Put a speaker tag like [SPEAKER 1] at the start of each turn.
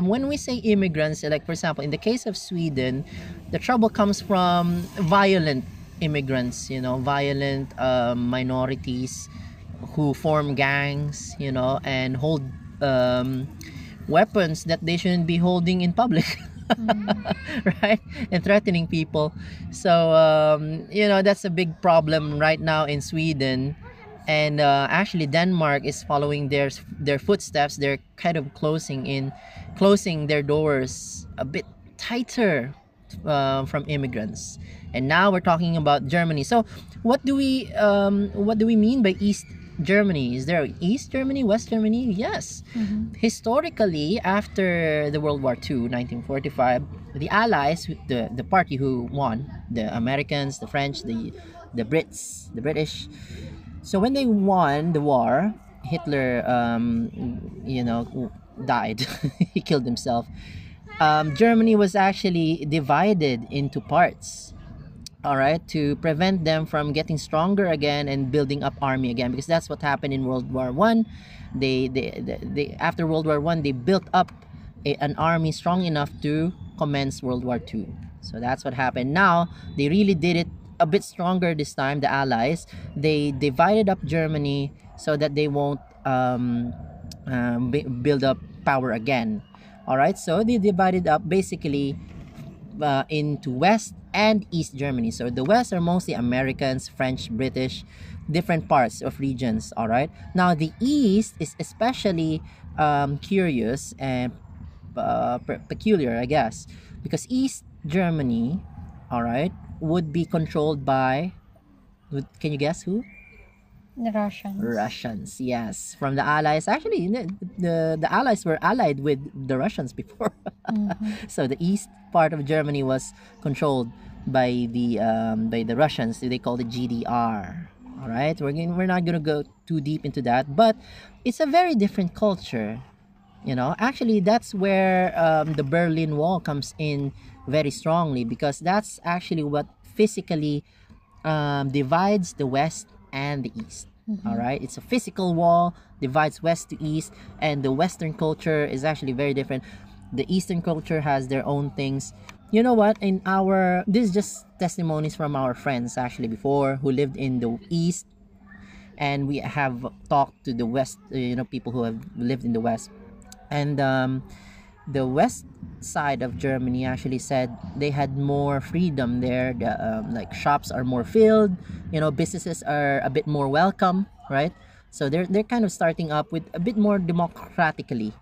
[SPEAKER 1] When we say immigrants, like for example, in the case of Sweden, the trouble comes from violent immigrants, violent minorities who form gangs, and hold um, weapons that they shouldn't be holding in public. Right, and threatening people. So that's a big problem right now in Sweden. And actually Denmark is following their footsteps. They're kind of closing their doors a bit tighter from immigrants. And now we're talking about Germany. So what do we mean by East Germany? Is there East Germany, West Germany? Yes. Historically, after the World War II, 1945, the Allies, the party who won, the Americans, the French, the Brits, the British. So when they won the war, Hitler, died. He killed himself. Germany was actually divided into parts. All right, to prevent them from getting stronger again and building up army again, because that's what happened in World War One. They after World War One, they built up an army strong enough to commence World War Two. So that's what happened. Now they really did it a bit stronger this time. The Allies, they divided up Germany so that they won't build up power again. All right, so they divided up basically into West and East Germany. So the West are mostly Americans, French, British, different parts of regions. All right. Now the East is especially curious and peculiar, I guess, because East Germany, all right, would be controlled by. Can you guess who?
[SPEAKER 2] The Russians.
[SPEAKER 1] Russians, yes, from the Allies. Actually, the Allies were allied with the Russians before. So the east part of Germany was controlled by the Russians. They call it GDR. All right, we're not gonna go too deep into that, but it's a very different culture. Actually, that's where the Berlin Wall comes in very strongly, because that's actually what physically divides the West and the East. All right, it's a physical wall, divides West to East, and the Western culture is actually very different. The Eastern culture has their own things. You know what? This is just testimonies from our friends actually before who lived in the East, and we have talked to the West. People who have lived in the West, and the West side of Germany actually said they had more freedom there. Like shops are more filled, businesses are a bit more welcome, right? So they're kind of starting up with a bit more democratically.